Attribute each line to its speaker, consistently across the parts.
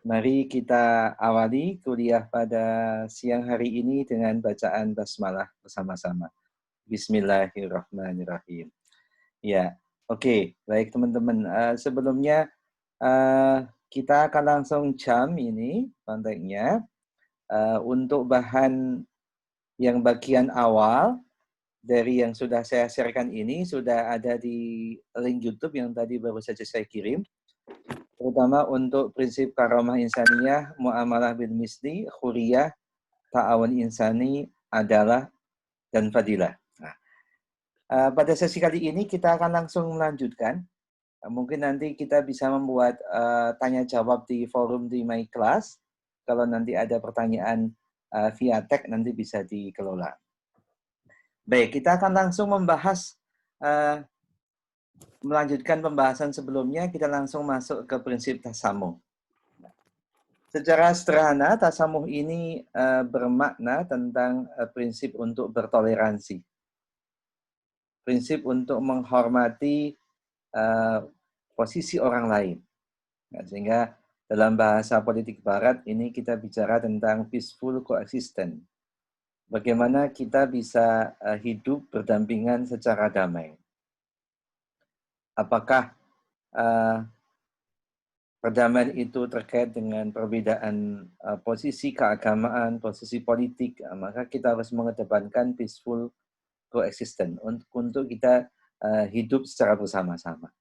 Speaker 1: Mari kita awali kuliah pada siang hari ini dengan bacaan basmalah bersama-sama. Bismillahirrahmanirrahim. Ya, oke, baik teman-teman. Sebelumnya kita akan langsung jam ini konteksnya untuk bahan yang bagian awal dari yang sudah saya sharekan ini sudah ada di link YouTube yang tadi baru saja saya kirim. Terutama untuk prinsip karamah insaniyah, muamalah bil misli, khuriyah, ta'awun insani, adalah, dan fadilah. Nah, pada sesi kali ini kita akan langsung melanjutkan. Mungkin nanti kita bisa membuat tanya jawab di forum di My Class. Kalau nanti ada pertanyaan via tag nanti bisa dikelola. Baik, kita akan langsung membahas melanjutkan pembahasan sebelumnya, kita langsung masuk ke prinsip tasamuh. Secara sederhana, tasamuh ini bermakna tentang prinsip untuk bertoleransi. Prinsip untuk menghormati posisi orang lain. Nah, sehingga dalam bahasa politik barat ini kita bicara tentang peaceful coexistence. Bagaimana kita bisa hidup berdampingan secara damai. Apakah perdamaian itu terkait dengan perbedaan posisi keagamaan, posisi politik, maka kita harus mengedepankan peaceful coexistence untuk kita hidup secara bersama-sama.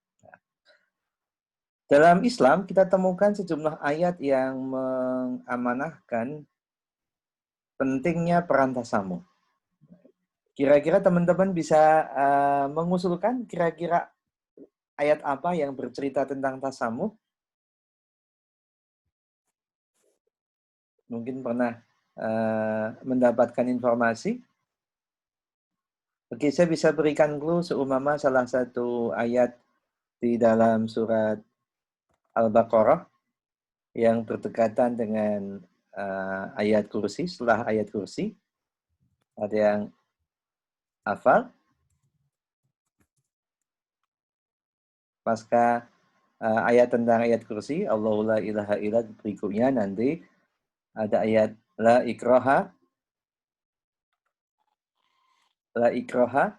Speaker 1: Dalam Islam kita temukan sejumlah ayat yang mengamanahkan pentingnya peran tasamuh. Kira-kira teman-teman bisa mengusulkan kira-kira ayat apa yang bercerita tentang tasamuh? Mungkin pernah mendapatkan informasi. Oke, saya bisa berikan clue seumpama salah satu ayat di dalam surat Al-Baqarah yang berdekatan dengan ayat kursi, setelah ayat kursi. Ada yang hafal? Pasca ayat tentang ayat kursi, Allahu la ilaha illa, berikutnya nanti ada ayat la ikraha, la ikraha,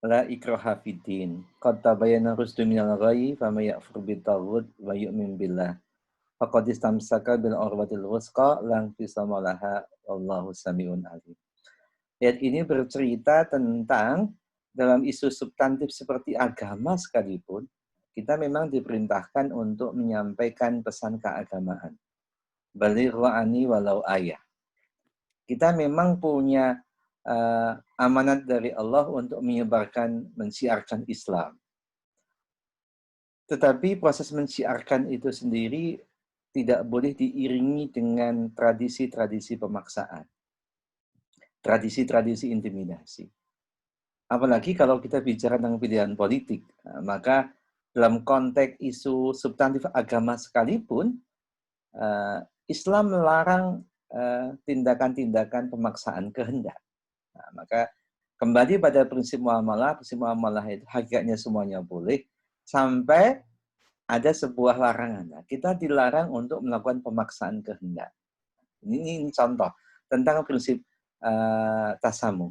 Speaker 1: la ikraha fiddin. Qad tabayyana rusdu minal ghayyi faman yakfur bitaghut wa yu'min billah. Faqad istamsaka bil urwatil wuthqa la infisama laha wallahu samiun alim. Ayat ini bercerita tentang dalam isu substantif seperti agama sekalipun, kita memang diperintahkan untuk menyampaikan pesan keagamaan. Baligh wa'ani walau ayah. Kita memang punya amanat dari Allah untuk menyebarkan, mensiarkan Islam. Tetapi proses mensiarkan itu sendiri tidak boleh diiringi dengan tradisi-tradisi pemaksaan. Tradisi-tradisi intimidasi. Apalagi kalau kita bicara tentang pilihan politik, maka dalam konteks isu substantif agama sekalipun, Islam melarang tindakan-tindakan pemaksaan kehendak. Nah, maka kembali pada prinsip muamalah itu hakikatnya semuanya boleh, sampai ada sebuah larangan. Nah, kita dilarang untuk melakukan pemaksaan kehendak. Ini contoh tentang prinsip tasamuh.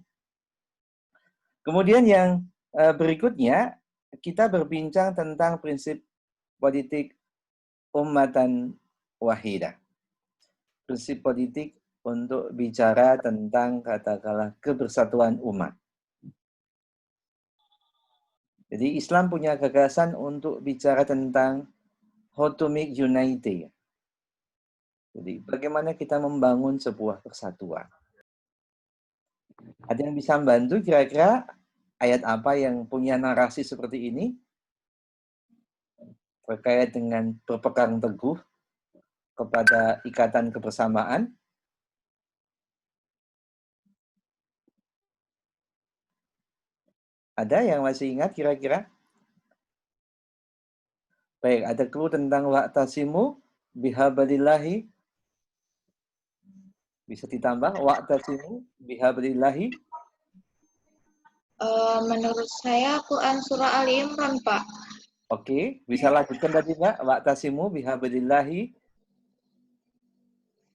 Speaker 1: Kemudian yang berikutnya, kita berbincang tentang prinsip politik ummatan wahidah. Prinsip politik untuk bicara tentang katakanlah kebersatuan umat. Jadi Islam punya gagasan untuk bicara tentang how to make unity. Jadi bagaimana kita membangun sebuah persatuan. Ada yang bisa membantu kira-kira ayat apa yang punya narasi seperti ini? Terkait dengan berpegang teguh kepada ikatan kebersamaan. Ada yang masih ingat kira-kira? Baik, ada clue tentang wa'tasimu bihablillahi. Bisa ditambah wa'tasimu bihablillahi.
Speaker 2: Menurut saya Quran surah Ali Imran, Pak.
Speaker 1: Oke, bisa lanjutkan tadi Mbak. Wa'tasimu bihablillahi.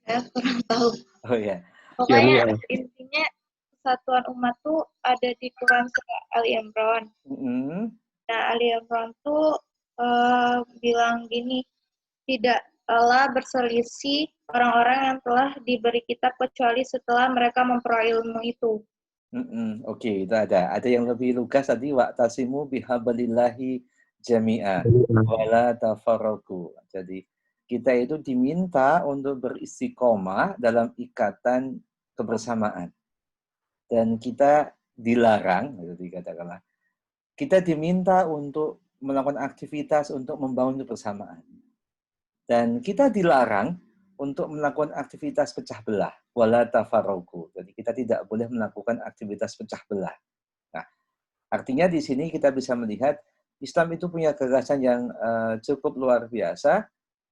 Speaker 2: Saya kurang tahu.
Speaker 1: Oh ya.
Speaker 2: Pokoknya intinya kesatuan umat tuh ada di Quran surah Ali Imran. Nah, Ali Imran tuh bilang gini, tidak Allah berselisih orang-orang yang telah diberi kitab kecuali setelah mereka memperoleh ilmu itu.
Speaker 1: Oke, itu ada. Ada yang lebih lugas tadi, wa'tasimu bihablillahi jami'a wala tafarraqu. Jadi kita itu diminta untuk beristiqomah dalam ikatan kebersamaan. Dan kita dilarang, gitu dikatakanlah, kita diminta untuk melakukan aktivitas untuk membangun kebersamaan. Dan kita dilarang untuk melakukan aktivitas pecah belah, wala tafarraqu. Jadi kita tidak boleh melakukan aktivitas pecah belah. Nah, artinya di sini kita bisa melihat Islam itu punya gagasan yang cukup luar biasa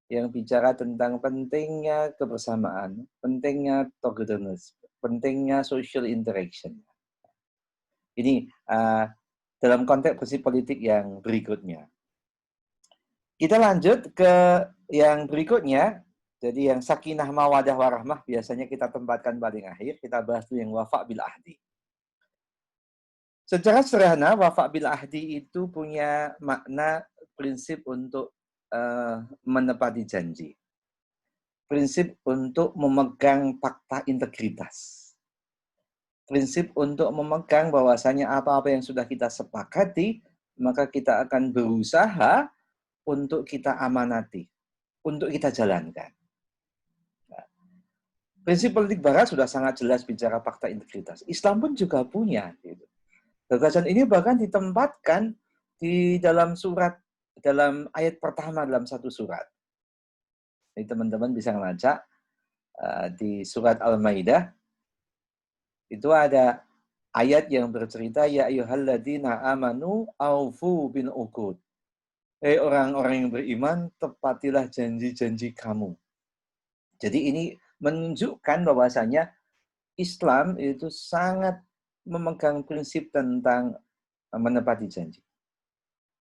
Speaker 1: yang bicara tentang pentingnya kebersamaan, pentingnya togetherness, pentingnya social interaction. Ini dalam konteks prinsip politik yang berikutnya. Kita lanjut ke yang berikutnya. Jadi yang sakinah mawadah warahmah biasanya kita tempatkan paling akhir. Kita bahas dulu yang wafa' bil ahdi. Secara sederhana, wafa' bil ahdi itu punya makna prinsip untuk menepati janji. Prinsip untuk memegang fakta integritas. Prinsip untuk memegang bahwasanya apa-apa yang sudah kita sepakati, maka kita akan berusaha untuk kita amanati, untuk kita jalankan. Nah, prinsip politik Barat sudah sangat jelas bicara fakta integritas. Islam pun juga punya. Gitu. Gagasan ini bahkan ditempatkan di dalam surat, dalam ayat pertama dalam satu surat. Jadi teman-teman bisa membaca di surat Al-Maidah, itu ada ayat yang bercerita, ya ayyuhalladzina amanu aufu bin uqud. Orang-orang yang beriman, tepatilah janji-janji kamu. Jadi ini menunjukkan bahwasanya Islam itu sangat memegang prinsip tentang menepati janji.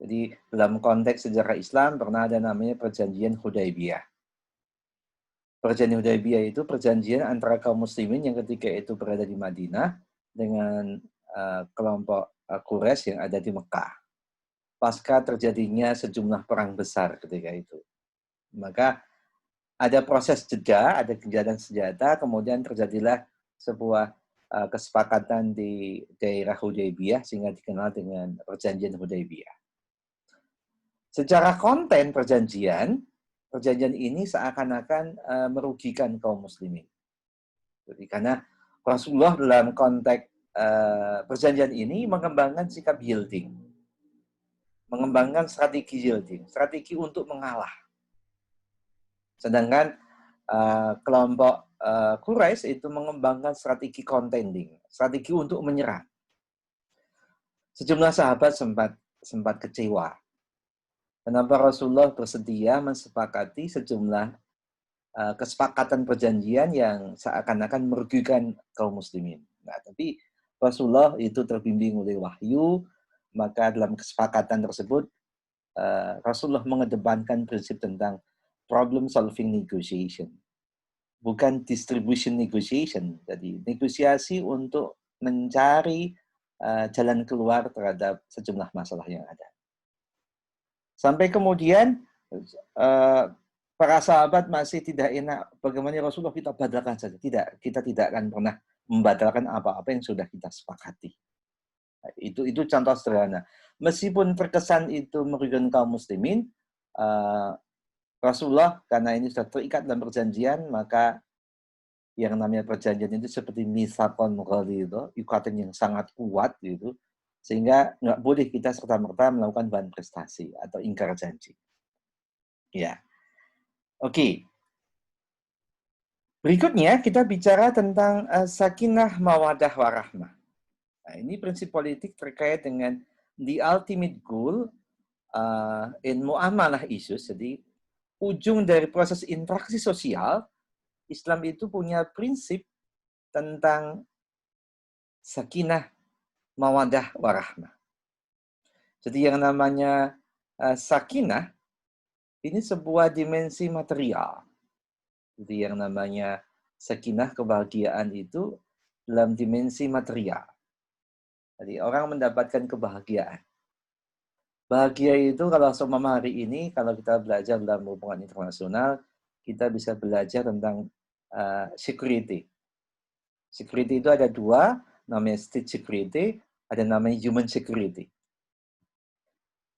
Speaker 1: Jadi dalam konteks sejarah Islam pernah ada namanya perjanjian Hudaybiyah. Perjanjian Hudaybiyah itu perjanjian antara kaum muslimin yang ketika itu berada di Madinah dengan kelompok Quraisy yang ada di Mekah. Pasca terjadinya sejumlah perang besar ketika itu. Maka ada proses jeda, ada gencatan senjata, kemudian terjadilah sebuah kesepakatan di daerah Hudaybiyah sehingga dikenal dengan perjanjian Hudaybiyah. Secara konten perjanjian ini seakan-akan merugikan kaum muslimin. Jadi karena Rasulullah dalam konteks perjanjian ini mengembangkan sikap yielding, mengembangkan strategi yielding, strategi untuk mengalah. Sedangkan kelompok Quraisy itu mengembangkan strategi contending, strategi untuk menyerang. Sejumlah sahabat sempat kecewa. Kenapa Rasulullah bersedia mensepakati sejumlah kesepakatan perjanjian yang seakan-akan merugikan kaum muslimin. Nah, tapi Rasulullah itu terbimbing oleh wahyu, maka dalam kesepakatan tersebut Rasulullah mengedepankan prinsip tentang problem solving negotiation. Bukan distribution negotiation. Jadi negosiasi untuk mencari jalan keluar terhadap sejumlah masalah yang ada. Sampai kemudian para sahabat masih tidak enak. Bagaimana Rasulullah kita batalkan saja. Tidak, kita tidak akan pernah membatalkan apa-apa yang sudah kita sepakati. Itu contoh sederhana. Meskipun terkesan itu merugikan kaum muslimin, Rasulullah karena ini sudah terikat dalam perjanjian, maka yang namanya perjanjian itu seperti mitsaqon ghalidho, ikatan yang sangat kuat gitu. Sehingga nggak boleh kita serta-merta melakukan bahan prestasi atau ingkar janji. Ya. Oke. Berikutnya kita bicara tentang sakinah mawadah warahmah. Nah, ini prinsip politik terkait dengan the ultimate goal in muamalah issues. Jadi ujung dari proses interaksi sosial, Islam itu punya prinsip tentang sakinah mawadah warahmah. Jadi yang namanya sakinah ini sebuah dimensi material. Jadi yang namanya sakinah, kebahagiaan itu dalam dimensi material. Jadi orang mendapatkan kebahagiaan. Bahagia itu kalau seumpama hari ini, kalau kita belajar dalam hubungan internasional, kita bisa belajar tentang security. Security itu ada dua, namanya state security, ada namanya human security.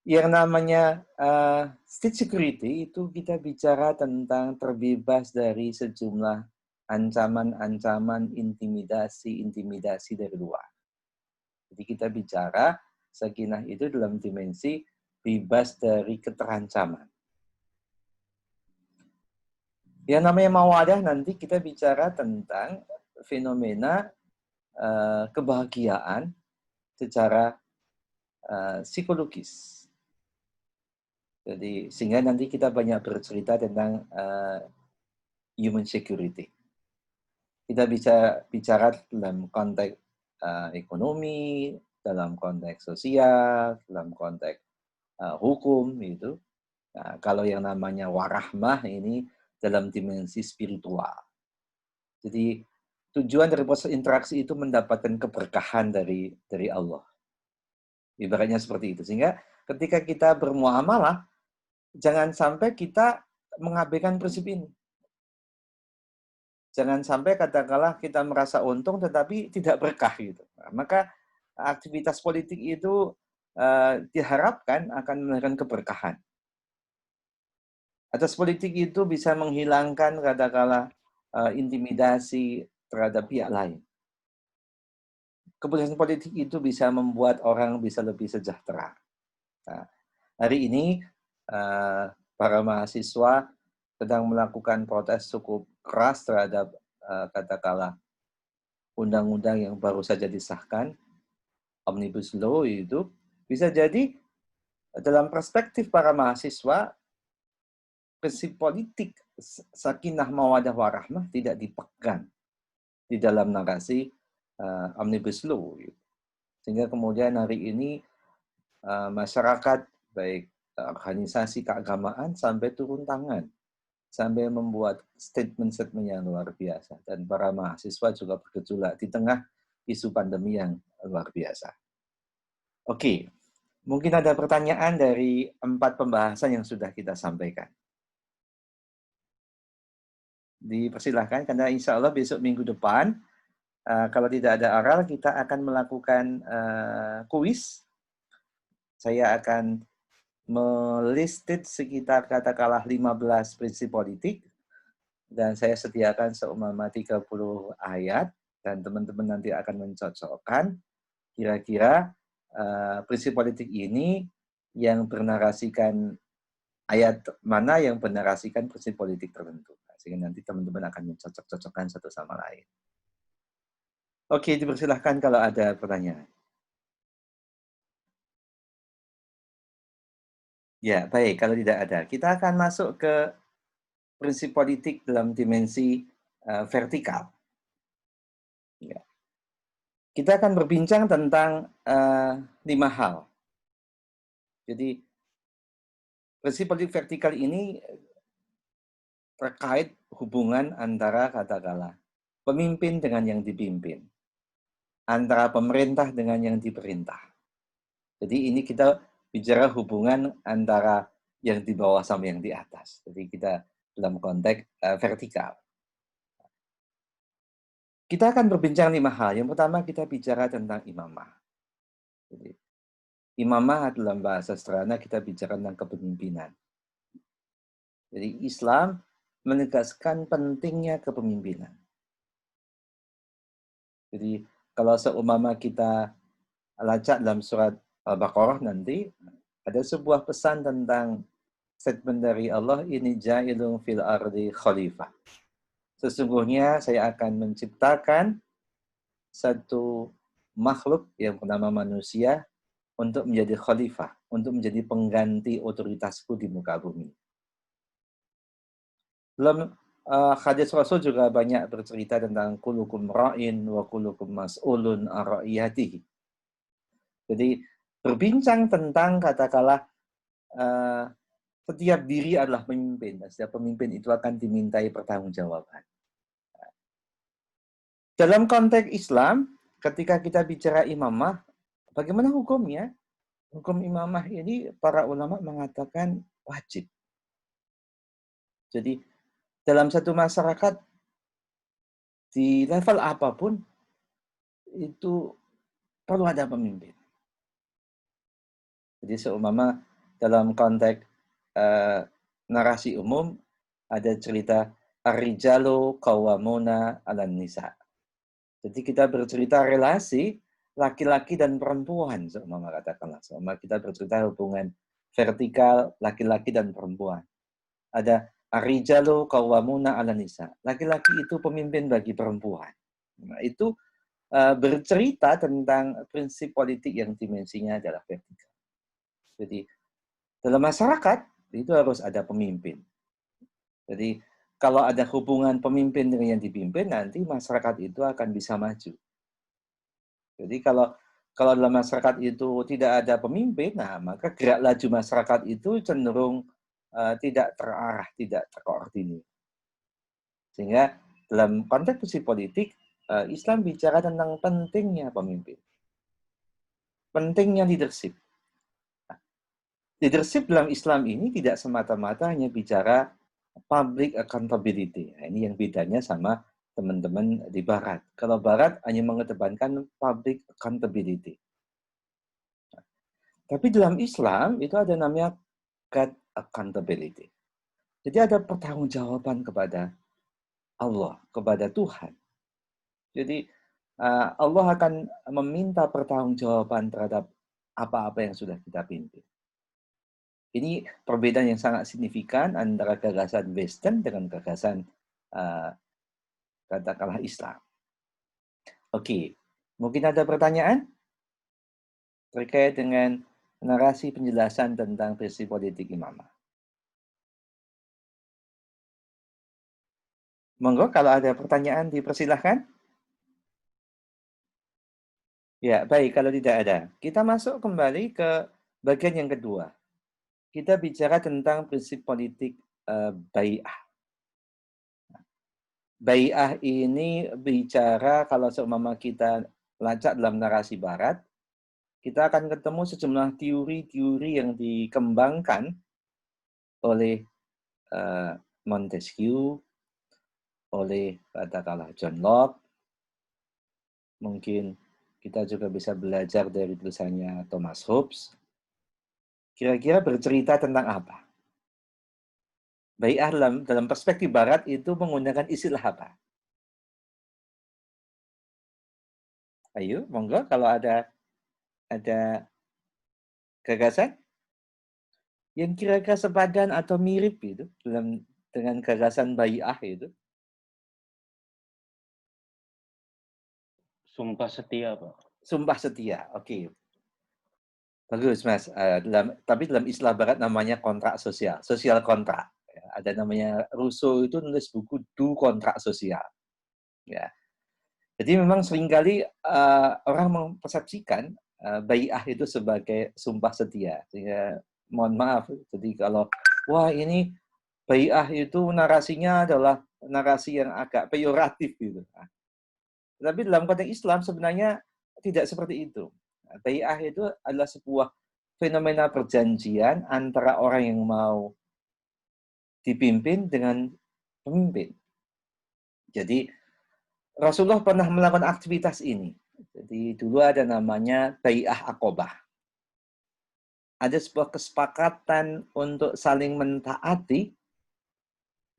Speaker 1: Yang namanya state security itu kita bicara tentang terbebas dari sejumlah ancaman-ancaman, intimidasi dari luar. Jadi kita bicara sakinah itu dalam dimensi bebas dari keterancaman. Yang namanya mawadah nanti kita bicara tentang fenomena kebahagiaan secara psikologis. Jadi sehingga nanti kita banyak bercerita tentang human security. Kita bisa bicara dalam konteks ekonomi, dalam konteks sosial, dalam konteks hukum gitu. Nah, kalau yang namanya warahmah ini dalam dimensi spiritual. Jadi tujuan dari proses interaksi itu mendapatkan keberkahan dari Allah. Ibaratnya seperti itu. Sehingga ketika kita bermuamalah, jangan sampai kita mengabaikan prinsip ini. Jangan sampai katakanlah kita merasa untung tetapi tidak berkah gitu. Nah, maka aktivitas politik itu diharapkan akan memberikan keberkahan. Atas politik itu bisa menghilangkan katakanlah intimidasi terhadap pihak lain. Keputusan politik itu bisa membuat orang bisa lebih sejahtera. Nah, hari ini para mahasiswa sedang melakukan protes cukup keras terhadap katakanlah undang-undang yang baru saja disahkan, Omnibus Law itu, bisa jadi dalam perspektif para mahasiswa, prinsip politik sakinah mawadah warahmah tidak dipegang di dalam narasi Omnibus Law. Sehingga kemudian hari ini masyarakat, baik organisasi keagamaan, sampai turun tangan. Sampai membuat statement-statement yang luar biasa. Dan para mahasiswa juga bergejolak di tengah isu pandemi yang luar biasa. Oke, mungkin ada pertanyaan dari 4 pembahasan yang sudah kita sampaikan. Dipersilahkan, karena insya Allah besok minggu depan, kalau tidak ada oral, kita akan melakukan kuis. Saya akan melisted sekitar katakanlah 15 prinsip politik, dan saya sediakan seumpama 30 ayat, dan teman-teman nanti akan mencocokkan kira-kira prinsip politik ini yang bernarasikan ayat mana yang bernarasikan prinsip politik tertentu. Sehingga nanti teman-teman akan mencocok-cocokkan satu sama lain. Oke, dipersilahkan kalau ada pertanyaan. Ya, baik. Kalau tidak ada, kita akan masuk ke prinsip politik dalam dimensi vertikal. Ya. Kita akan berbincang tentang 5 hal. Jadi, prinsip politik vertikal ini terkait hubungan antara katakanlah pemimpin dengan yang dipimpin, antara pemerintah dengan yang diperintah. Jadi ini kita bicara hubungan antara yang di bawah sama yang di atas. Jadi kita dalam konteks vertikal. Kita akan berbincang 5 hal. Yang pertama kita bicara tentang imamah. Jadi, imamah dalam bahasa sederhana kita bicara tentang kepemimpinan. Jadi Islam menegaskan pentingnya kepemimpinan. Jadi kalau seumpama kita lacak dalam surat Al-Baqarah nanti, ada sebuah pesan tentang statement dari Allah, ini ja'ilun fil ardi khalifah. Sesungguhnya saya akan menciptakan satu makhluk yang bernama manusia untuk menjadi khalifah, untuk menjadi pengganti otoritasku di muka bumi. Dalam hadis Rasul juga banyak bercerita tentang kulukum ra'in wa kulukum mas'ulun an ra'iyatihi. Jadi berbincang tentang katakanlah setiap diri adalah pemimpin. Setiap pemimpin itu akan dimintai pertanggungjawaban. Dalam konteks Islam, ketika kita bicara imamah, bagaimana hukumnya? Hukum imamah ini para ulama mengatakan wajib. Jadi dalam satu masyarakat di level apapun itu perlu ada pemimpin. Jadi seumpama dalam konteks narasi umum ada cerita ar-rijalu qawwamuna 'alan nisa. Jadi kita bercerita relasi laki-laki dan perempuan, seumpama katakanlah. Seumpama kita bercerita hubungan vertikal laki-laki dan perempuan. Ada ar-rijalu qawwamuna 'alan nisa. Laki-laki itu pemimpin bagi perempuan. Nah, itu bercerita tentang prinsip politik yang dimensinya adalah vertikal. Jadi dalam masyarakat itu harus ada pemimpin. Jadi kalau ada hubungan pemimpin dengan yang dipimpin, nanti masyarakat itu akan bisa maju. Jadi kalau dalam masyarakat itu tidak ada pemimpin, nah maka gerak laju masyarakat itu cenderung tidak terarah, tidak terkoordinir. Sehingga dalam konteks politik, Islam bicara tentang pentingnya pemimpin. Pentingnya leadership. Leadership dalam Islam ini tidak semata-mata hanya bicara public accountability. Nah, ini yang bedanya sama teman-teman di Barat. Kalau Barat hanya mengedepankan public accountability. Tapi dalam Islam itu ada namanya God accountability. Jadi ada pertanggungjawaban kepada Allah, kepada Tuhan. Jadi Allah akan meminta pertanggungjawaban terhadap apa-apa yang sudah kita pimpin. Ini perbedaan yang sangat signifikan antara gagasan Western dengan gagasan katakanlah Islam. Oke, mungkin ada pertanyaan terkait dengan narasi penjelasan tentang prinsip politik imamah. Monggo kalau ada pertanyaan dipersilahkan. Ya, baik kalau tidak ada. Kita masuk kembali ke bagian yang kedua. Kita bicara tentang prinsip politik bai'ah. Bai'ah ini bicara kalau seumpama kita lacak dalam narasi barat, kita akan ketemu sejumlah teori-teori yang dikembangkan oleh Montesquieu, oleh katakanlah John Locke. Mungkin kita juga bisa belajar dari tulisannya Thomas Hobbes. Kira-kira bercerita tentang apa? Bai'ah dalam perspektif barat itu menggunakan istilah apa? Ayo, monggo kalau ada gagasan yang kira-kira sepadan atau mirip itu dengan gagasan bai'ah itu.
Speaker 3: Sumpah setia, Pak.
Speaker 1: Sumpah setia, oke. Bagus, Mas. Tapi dalam istilah barat namanya kontrak sosial, sosial kontrak. Ya, ada namanya Rousseau itu nulis buku Du Kontrak Sosial. Ya. Jadi memang seringkali orang mempersepsikan bai'ah itu sebagai sumpah setia. Sehingga mohon maaf, jadi kalau wah ini bai'ah itu narasinya adalah narasi yang agak peyoratif gitu. Nah, tapi dalam konteks Islam sebenarnya tidak seperti itu. Bai'ah itu adalah sebuah fenomena perjanjian antara orang yang mau dipimpin dengan pemimpin. Jadi Rasulullah pernah melakukan aktivitas ini. Jadi dulu ada namanya Bai'ah Aqobah. Ada sebuah kesepakatan untuk saling mentaati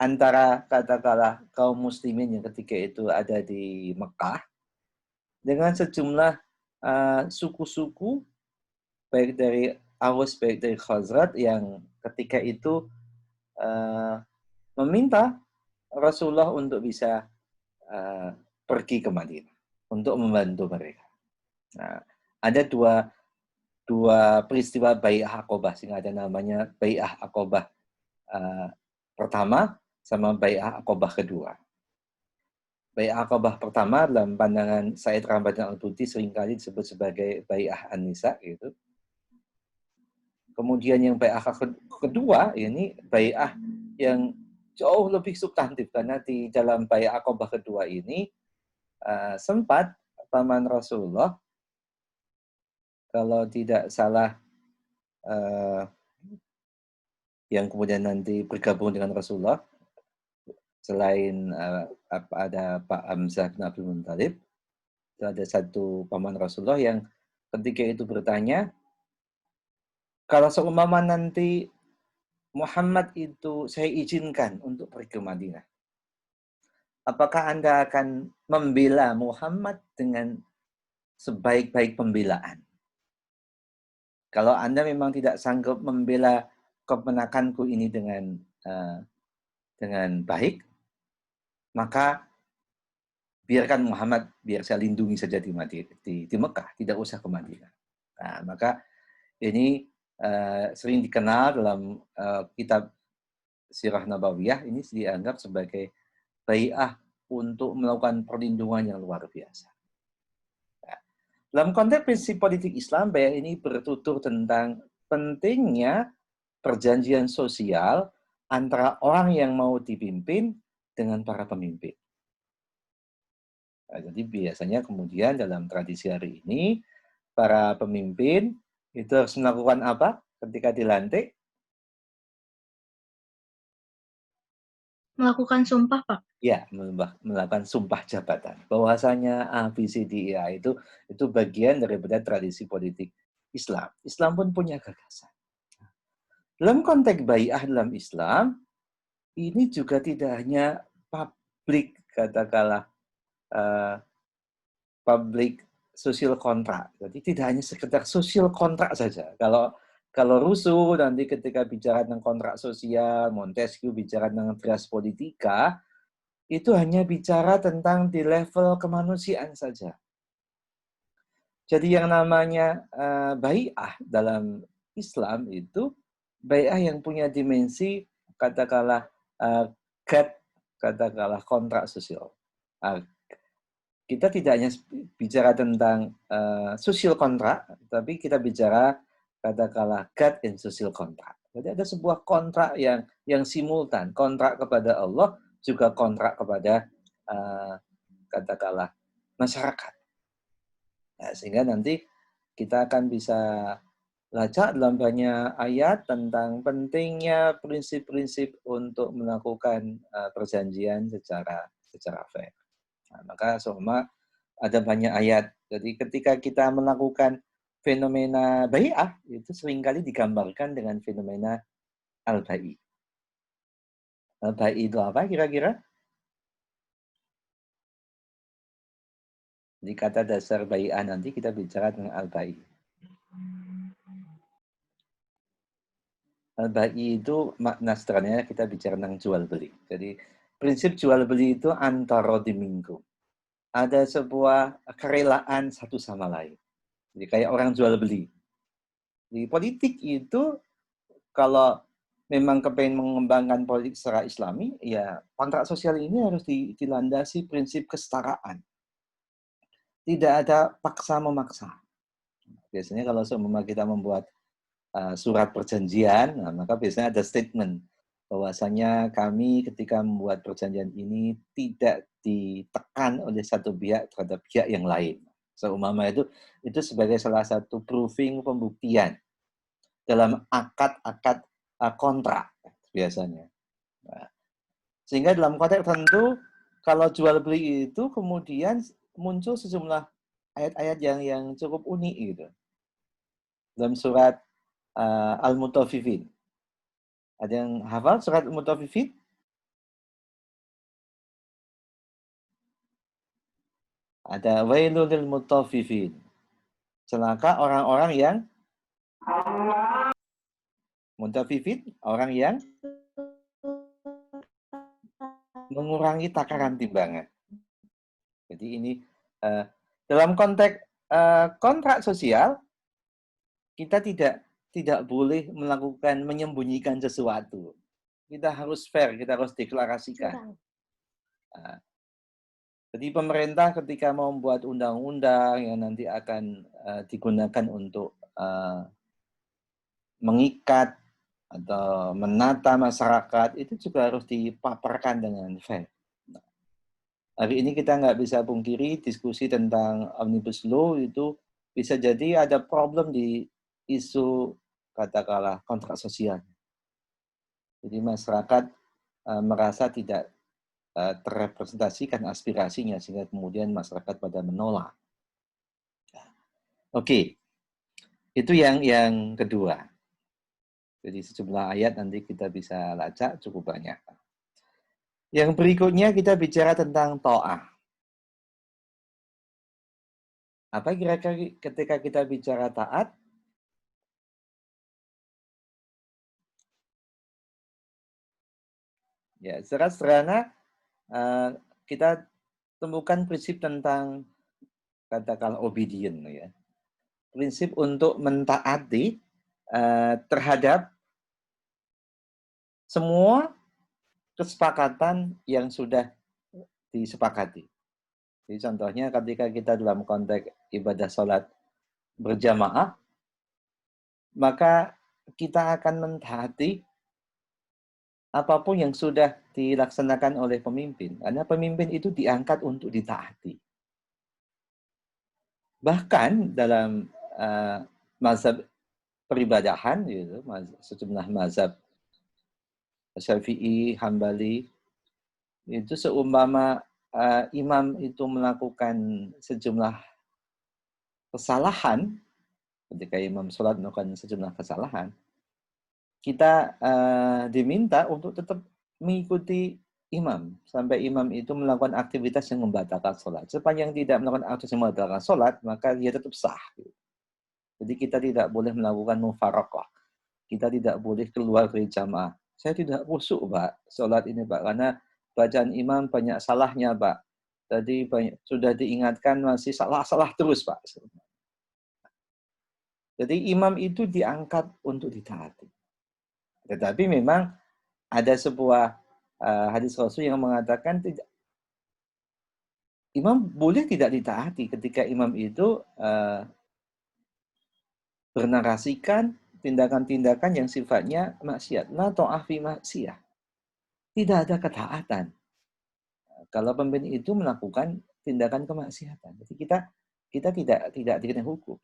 Speaker 1: antara katakanlah kaum muslimin yang ketika itu ada di Mekah dengan sejumlah suku-suku baik dari Aus baik dari Khazraj yang ketika itu meminta Rasulullah untuk bisa pergi ke Madinah untuk membantu mereka. Nah, ada dua peristiwa Bai'ah Aqobah, sehingga ada namanya Bai'ah Aqobah pertama sama Bai'ah Aqobah kedua. Bai'ah Aqobah pertama dalam pandangan Said Ramadan Al-Buti seringkali disebut sebagai Bai'ah An-Nisa gitu. Kemudian yang bai'ah kedua ini bai'ah yang jauh lebih substantif karena di dalam bai'ah Aqabah kedua ini sempat paman Rasulullah kalau tidak salah yang kemudian nanti bergabung dengan Rasulullah selain ada Pak Hamzah bin Abdul Muthalib, itu ada satu paman Rasulullah yang ketika itu bertanya, kalau seumpama nanti Muhammad itu saya izinkan untuk pergi ke Madinah, apakah Anda akan membela Muhammad dengan sebaik-baik pembelaan? Kalau Anda memang tidak sanggup membela keponakanku ini dengan baik, maka biarkan Muhammad, biar saya lindungi saja di Mekah, tidak usah ke Madinah. Nah, maka ini sering dikenal dalam kitab Sirah Nabawiyah, ini dianggap sebagai bai'ah untuk melakukan perlindungan yang luar biasa. Nah, dalam konteks prinsip politik Islam, bai'ah ini bertutur tentang pentingnya perjanjian sosial antara orang yang mau dipimpin dengan para pemimpin. Nah, jadi biasanya kemudian dalam tradisi hari ini, para pemimpin itu harus melakukan apa ketika dilantik?
Speaker 2: Melakukan sumpah, Pak.
Speaker 1: Ya, melakukan sumpah jabatan. Bahwasanya A, B, C, D, E, A itu bagian daripada tradisi politik Islam. Islam pun punya gagasan. Dalam konteks bai'ah dalam Islam, ini juga tidak hanya publik, katakanlah public social contract. Jadi tidak hanya sekedar social contract saja. Kalau Rousseau nanti ketika bicara tentang kontrak sosial, Montesquieu bicara tentang trias politika, itu hanya bicara tentang di level kemanusiaan saja. Jadi yang namanya bai'ah dalam Islam itu bai'ah yang punya dimensi katakanlah katakanlah kontrak sosial. Kita tidak hanya bicara tentang social contract, tapi kita bicara katakanlah God and social contract. Jadi ada sebuah kontrak yang simultan, kontrak kepada Allah juga kontrak kepada katakanlah masyarakat. Nah, sehingga nanti kita akan bisa baca dalam banyak ayat tentang pentingnya prinsip-prinsip untuk melakukan perjanjian secara fair. Nah, maka semua ada banyak ayat. Jadi ketika kita melakukan fenomena bai'ah, itu seringkali digambarkan dengan fenomena al-bai'. Al-bai' itu apa kira-kira? Di kata dasar bai'ah nanti kita bicara tentang al-bai'. Al-bai' itu makna sederhananya kita bicara tentang jual beli. Jadi prinsip jual beli itu antara diminggu. Ada sebuah kerelaan satu sama lain. Jadi kayak orang jual beli. Di politik itu kalau memang kepengen mengembangkan politik secara Islami, ya kontrak sosial ini harus dilandasi prinsip kesetaraan. Tidak ada paksa memaksa. Biasanya kalau seumpama kita membuat surat perjanjian, nah, maka biasanya ada statement bahwasanya kami ketika membuat perjanjian ini tidak ditekan oleh satu pihak terhadap pihak yang lain. Seumpama itu sebagai salah satu proving pembuktian dalam akad-akad kontrak biasanya. Nah, sehingga dalam konteks tertentu kalau jual beli itu kemudian muncul sejumlah ayat-ayat yang cukup unik gitu. Dalam surat Al-Mutaffifin. Ada yang hafal surat Al-Mutaffifin? Ada wailul lil mutaffifin. Celaka orang-orang yang mutaffifin, orang yang mengurangi takaran timbangan. Jadi ini dalam konteks kontrak sosial kita tidak boleh melakukan menyembunyikan sesuatu. Kita harus fair, kita harus deklarasikan. Jadi pemerintah ketika mau membuat undang-undang yang nanti akan digunakan untuk mengikat atau menata masyarakat itu juga harus dipaparkan dengan fair. Hari ini kita nggak bisa pungkiri diskusi tentang Omnibus Law itu bisa jadi ada problem di isu katakanlah kontrak sosial. Jadi masyarakat merasa tidak terrepresentasikan aspirasinya sehingga kemudian masyarakat pada menolak. Oke, itu yang kedua. Jadi sejumlah ayat nanti kita bisa lacak cukup banyak. Yang berikutnya kita bicara tentang ta'ah. Apa kira-kira ketika kita bicara taat? Ya, secara sederhana kita temukan prinsip tentang katakanlah obedient ya. Prinsip untuk mentaati terhadap semua kesepakatan yang sudah disepakati. Jadi contohnya ketika kita dalam konteks ibadah sholat berjamaah, maka kita akan mentaati apapun yang sudah dilaksanakan oleh pemimpin. Karena pemimpin itu diangkat untuk ditaati. Bahkan dalam mazhab peribadahan, gitu, sejumlah mazhab Syafi'i, Hambali, itu seumpama imam itu melakukan sejumlah kesalahan, ketika imam sholat melakukan sejumlah kesalahan, kita diminta untuk tetap mengikuti imam sampai imam itu melakukan aktivitas yang membatalkan sholat. Sepanjang tidak melakukan aktivitas yang membatalkan sholat, maka dia tetap sah. Jadi kita tidak boleh melakukan mufaraqah. Kita tidak boleh keluar dari jamaah. Saya tidak khusyuk, Pak, sholat ini, Pak, karena bacaan imam banyak salahnya, Pak. Tadi sudah diingatkan masih salah-salah terus, Pak. Jadi imam itu diangkat untuk ditaati. Tetapi memang ada sebuah hadis Rasul yang mengatakan tidak, imam boleh tidak ditaati ketika imam itu bernarasikan tindakan-tindakan yang sifatnya maksiat. La ta'ah fi maksiyah. Tidak ada ketaatan kalau pemimpin itu melakukan tindakan kemaksiatan. Jadi kita tidak dikena hukum.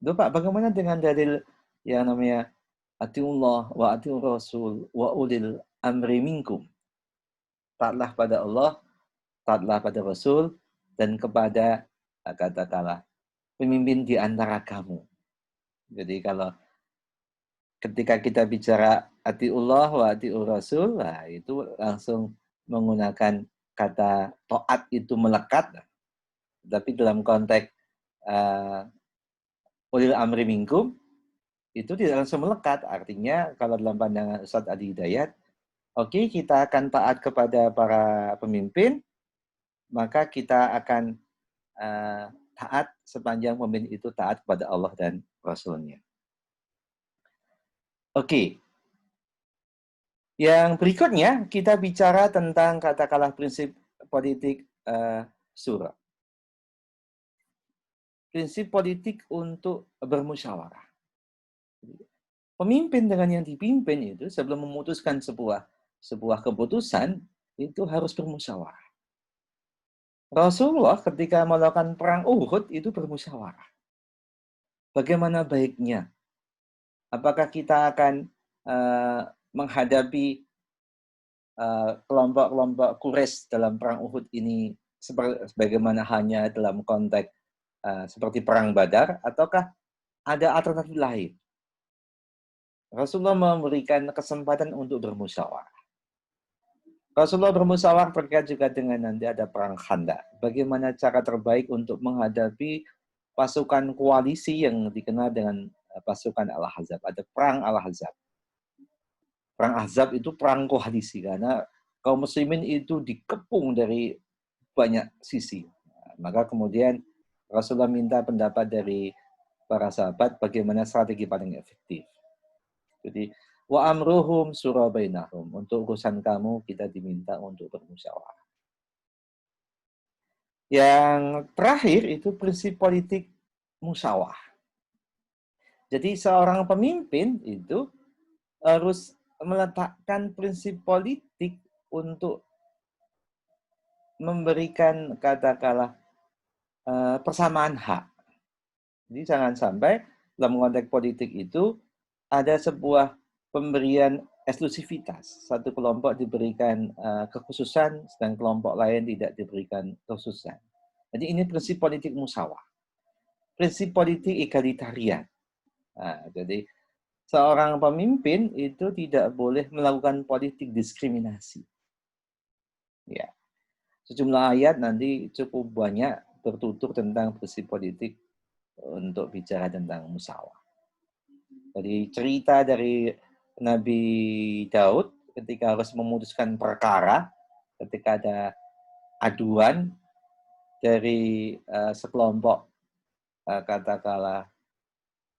Speaker 1: Loh Pak, bagaimana dengan dalil yang namanya atiullah wa atiur rasul wa ulil amri minkum? Taatlah pada Allah, taatlah pada Rasul, dan kepada katakanlah pemimpin di antara kamu. Jadi kalau ketika kita bicara atiullah wa atiur rasul, nah itu langsung menggunakan kata taat itu melekat. Tapi dalam konteks ulil amri minkum itu tidak langsung melekat. Artinya kalau dalam pandangan Ustadz Adi Hidayat, oke, kita akan taat kepada para pemimpin, maka kita akan taat sepanjang pemimpin itu taat kepada Allah dan Rasulnya. Oke. Yang berikutnya kita bicara tentang katakanlah prinsip politik syura. Prinsip politik untuk bermusyawarah. Pemimpin dengan yang dipimpin itu sebelum memutuskan sebuah keputusan itu harus bermusyawarah. Rasulullah ketika melakukan perang Uhud itu bermusyawarah. Bagaimana baiknya? Apakah kita akan menghadapi kelompok-kelompok Quraisy dalam perang Uhud ini sebagaimana hanya dalam konteks seperti perang Badar, ataukah ada alternatif lain? Rasulullah memberikan kesempatan untuk bermusyawarah. Rasulullah bermusyawarah terkait juga dengan nanti ada perang Khandaq. Bagaimana cara terbaik untuk menghadapi pasukan koalisi yang dikenal dengan pasukan Al-Ahzab. Ada perang Al-Ahzab. Perang Ahzab itu perang koalisi karena kaum muslimin itu dikepung dari banyak sisi. Maka kemudian Rasulullah minta pendapat dari para sahabat bagaimana strategi paling efektif. Jadi wa amruhum syura bainahum. Untuk urusan kamu kita diminta untuk bermusyawarah. Yang terakhir itu prinsip politik musyawarah. Jadi seorang pemimpin itu harus meletakkan prinsip politik untuk memberikan katakanlah persamaan hak. Jadi jangan sampai dalam konteks politik itu ada sebuah pemberian eksklusivitas. Satu kelompok diberikan kekhususan, sedang kelompok lain tidak diberikan kekhususan. Jadi ini prinsip politik musyawarah. Prinsip politik egalitarian. Nah, jadi seorang pemimpin itu tidak boleh melakukan politik diskriminasi. Ya. Sejumlah ayat nanti cukup banyak bertutur tentang prinsip politik untuk bicara tentang musyawarah. Jadi cerita dari Nabi Daud ketika harus memutuskan perkara, ketika ada aduan dari sekelompok katakanlah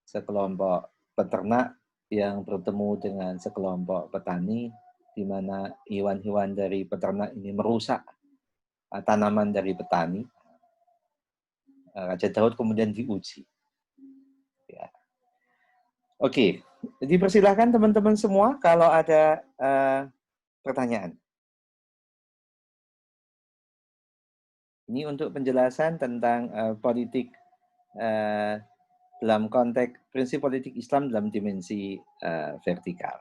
Speaker 1: sekelompok peternak yang bertemu dengan sekelompok petani, di mana hewan-hewan dari peternak ini merusak tanaman dari petani. Raja Daud kemudian diuji. Ya. Oke, dipersilahkan teman-teman semua kalau ada pertanyaan. Ini untuk penjelasan tentang politik dalam konteks prinsip politik Islam dalam dimensi vertikal.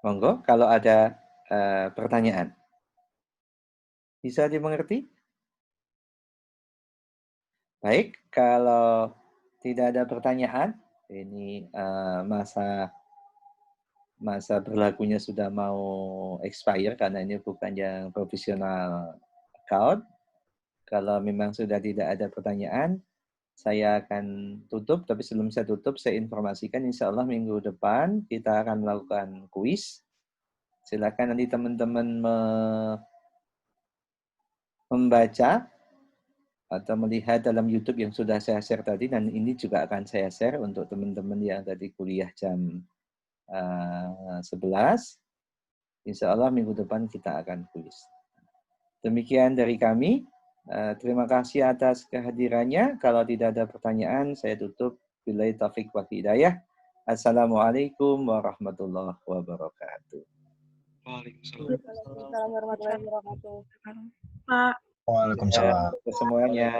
Speaker 1: Monggo, kalau ada pertanyaan. Bisa dimengerti? Baik, kalau tidak ada pertanyaan, ini masa berlakunya sudah mau expire karena ini bukan yang profesional account. Kalau memang sudah tidak ada pertanyaan, saya akan tutup. Tapi sebelum saya tutup, saya informasikan insya Allah minggu depan kita akan melakukan kuis. Silakan nanti teman-teman membaca atau melihat dalam YouTube yang sudah saya share tadi, dan ini juga akan saya share untuk teman-teman yang tadi kuliah jam 11. Insya Allah minggu depan kita akan kuis. Demikian dari kami. Terima kasih atas kehadirannya. Kalau tidak ada pertanyaan, saya tutup. Billahi taufiq wal hidayah. Assalamualaikum warahmatullahi wabarakatuh.
Speaker 3: Waalaikumsalam warahmatullahi wabarakatuh.
Speaker 2: Pak.
Speaker 3: Waalaikumsalam.
Speaker 1: Semuanya.